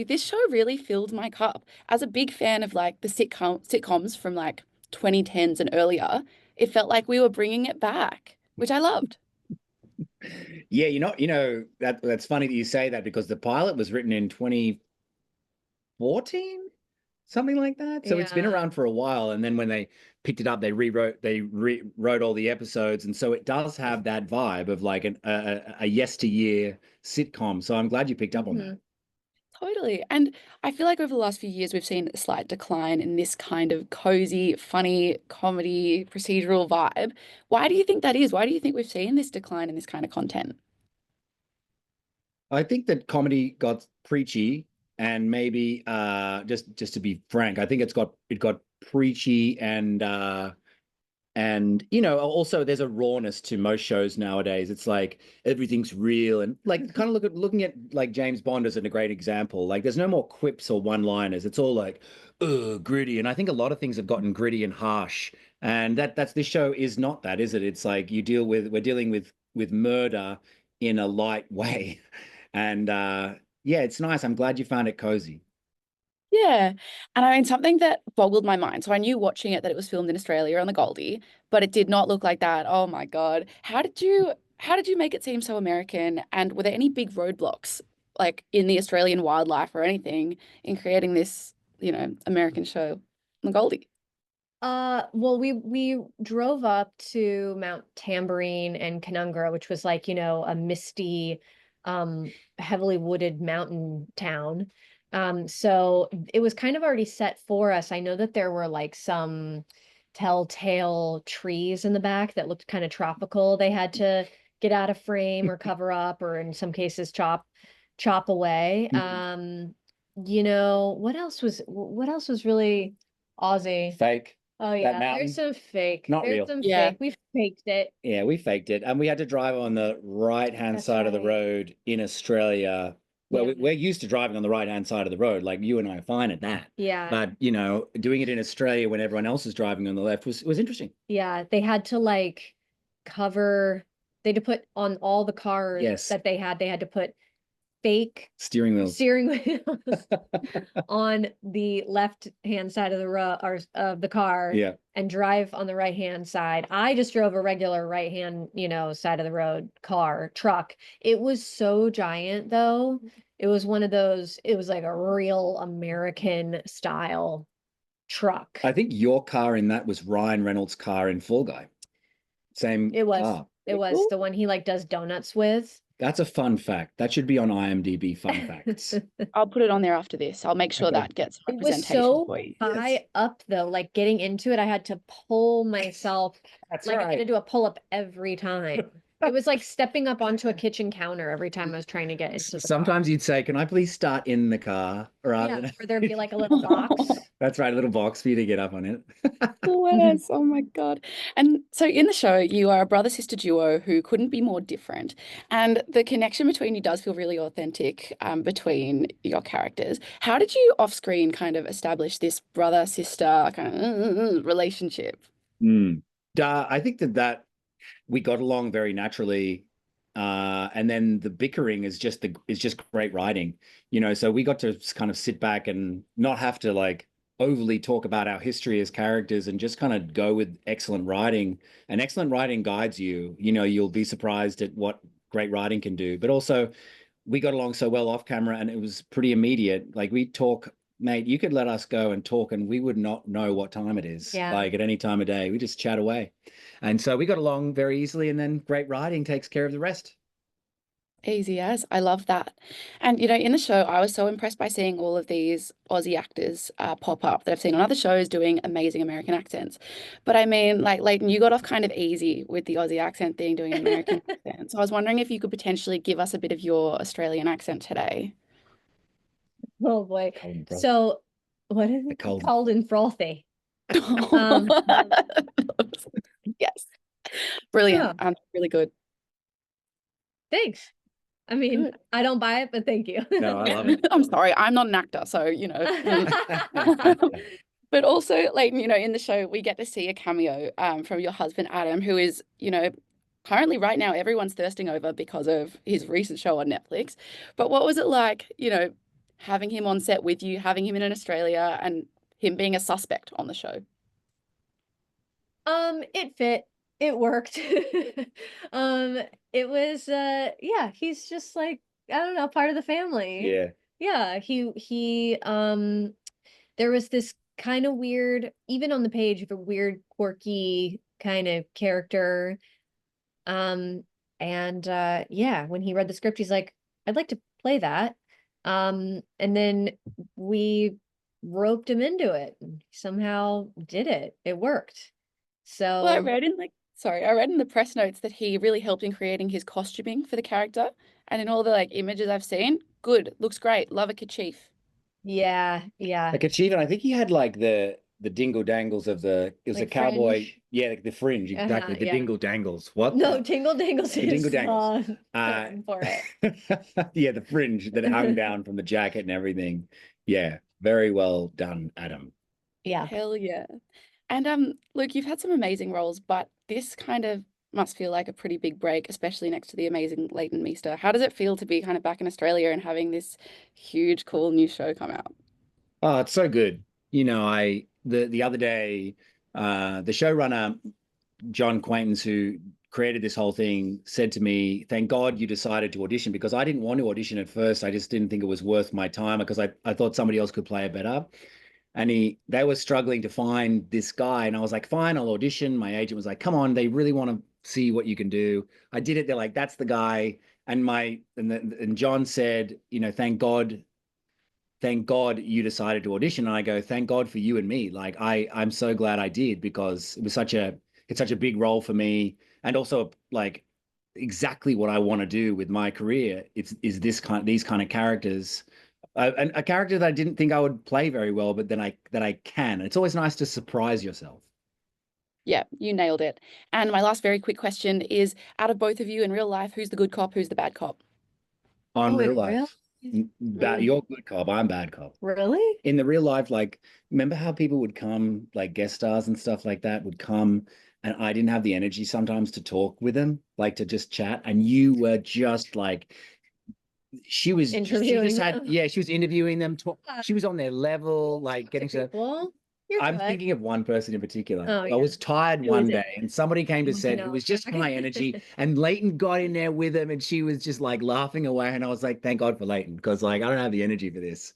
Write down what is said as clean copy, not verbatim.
This show really filled my cup. As a big fan of like the sitcoms from like 2010s and earlier, it felt like we were bringing it back, which I loved. Yeah, that's funny that you say that because the pilot was written in 2014, something like that. So it's been Yeah. around for a while, and then when they picked it up, they rewrote all the episodes, and so it does have that vibe of like a yesteryear sitcom. So I'm glad you picked up on that. Mhm. Totally. And I feel like over the last few years, we've seen a slight decline in this kind of cozy, funny comedy procedural vibe. Why do you think that is? Why do you think we've seen this decline in this kind of content? I think that comedy got preachy, and maybe just to be frank, I think it got preachy, and also there's a rawness to most shows nowadays. It's like everything's real, and like kind of looking at like James Bond as a great example. Like there's no more quips or one-liners. It's all like gritty, and I think a lot of things have gotten gritty and harsh. And that's this show is not that, is it? It's like we're dealing with murder in a light way. And yeah, it's nice. I'm glad you found it cozy. Yeah. And I mean, something that boggled my mind. So I knew watching it that it was filmed in Australia on the Goldie, but it did not look like that. Oh my God. How did you make it seem so American? And were there any big roadblocks like in the Australian wildlife or anything in creating this, American show on the Goldie? Well, we drove up to Mount Tamborine and Canungra, which was like, a misty, um, heavily wooded mountain town. So it was kind of already set for us. I know that there were like some telltale trees in the back that looked kind of tropical. They had to get out of frame or cover up, or in some cases chop away. What else was really Aussie? Fake. Oh That yeah, there's mountain, some fake. not There's real. some Yeah. fake. We faked it. Yeah, we faked it. And we had to drive on the right-hand That's side of the right. road in Australia. Well, Yeah. we're used to driving on the right-hand side of the road, like you and I are fine at that. Yeah. But, doing it in Australia when everyone else is driving on the left was interesting. Yeah. They had to like cover, they had to put on all the cars Yes, that they had to put fake steering wheels. steering wheels on the left hand side of the road or of the car Yeah. and drive on the right hand side. I just drove a regular right hand, side of the road truck. It was so giant though. It was one of those, it was like a real American style truck. I think your car in that was Ryan Reynolds' car in Fall Guy. Same It was, car. it was Cool. the one he like does donuts with. That's a fun fact. That should be on IMDb fun facts. I'll put it on there after this. I'll make sure Okay. that gets It was representation so for you. Yes. high up though, like getting into it, I had to pull myself, That's like I had to right. do a pull up every time. It was like stepping up onto a kitchen counter every time I was trying to get into the car. Sometimes you'd say, "Can I please start in the car?" rather Yeah, than or there'd be like a little box. That's right, a little box for you to get up on it. Yes, oh my God. And so in the show, you are a brother-sister duo who couldn't be more different. And the connection between you does feel really authentic, between your characters. How did you off-screen kind of establish this brother-sister kind of relationship? Mm. I think that we got along very naturally. And then the bickering is just great writing, so we got to kind of sit back and not have to like overly talk about our history as characters and just kind of go with excellent writing. And excellent writing guides you. You'll be surprised at what great writing can do. But also, we got along so well off camera, and it was pretty immediate. Like we talk, mate, you could let us go and talk, and we would not know what time it is, Yeah. like at any time of day. We just chat away. And so we got along very easily, and then great writing takes care of the rest. Easy as. I love that. And, in the show, I was so impressed by seeing all of these Aussie actors pop up that I've seen on other shows doing amazing American accents. But I mean, like, Leighton, you got off kind of easy with the Aussie accent thing, doing an American accent. So I was wondering if you could potentially give us a bit of your Australian accent today. Oh boy. Cold and frothy. So what is it? Cold. Cold and frothy. Um, Yes. Brilliant. yeah, Really good. thanks. I mean, Good. I don't buy it, but thank you. No, I love it. I'm sorry, I'm not an actor, so, But also, like, in the show, we get to see a cameo from your husband, Adam, who is, currently right now everyone's thirsting over because of his recent show on Netflix. But what was it like, having him on set with you, having him in Australia, and him being a suspect on the show? It fit. It worked. Um, it was yeah, he's just like, I don't know, part of the family. Yeah. Yeah, there was this kind of weird, even on the page, of a weird, quirky kind of character. Um, and yeah, when he read the script, he's like, I'd like to play that. And then we roped him into it. And he somehow did it. It worked. Well, So I read in the press notes that he really helped in creating his costuming for the character. And in all the like images I've seen, good, looks great. Love a kerchief. yeah, yeah. Like Achievement, I think he had like the dingle dangles of it was a Like cowboy. fringe. Yeah, like the fringe, exactly. The Yeah. dingle dangles. What? No, Tingle Dangles The dingle is dangles. term for it. Yeah, the fringe that hung down from the jacket and everything. Yeah, very well done, Adam. Yeah. Hell yeah. And Luke, you've had some amazing roles, but this kind of must feel like a pretty big break, especially next to the amazing Leighton Meester. How does it feel to be kind of back in Australia and having this huge, cool new show come out? Oh, it's so good. You know, the other day, the showrunner John Quaintance, who created this whole thing, said to me, "Thank God you decided to audition because I didn't want to audition at first. I just didn't think it was worth my time because I thought somebody else could play it better." And they were struggling to find this guy, and I was like, "Fine, I'll audition." My agent was like, "Come on, they really want to see what you can do." I did it. They're like, "That's the guy." And John said, "You know, thank God you decided to audition." And I go, thank God for you and me. Like I'm so glad I did because it's such a big role for me. And also like exactly what I want to do with my career. Is these kind of characters. And a character that I didn't think I would play very well, but then I can. It's always nice to surprise yourself. Yeah, you nailed it. And my last very quick question is, out of both of you in real life, who's the good cop, who's the bad cop? On Oh, real it really? life. You're good cop, I'm bad cop. Really? In the real life, like, remember how people would come, like guest stars and stuff like that would come, and I didn't have the energy sometimes to talk with them, like to just chat. And you were just like, she Interviewing just had, them. yeah, she was interviewing them. She was on their level, like To getting to. people. You're I'm good. thinking of one person in particular. Oh I yeah. was tired Who is one it? day, and somebody came to set who Emotional. was just high energy, and Leighton got in there with him, and she was just like laughing away, and I was like, thank God for Leighton, because like I don't have the energy for this.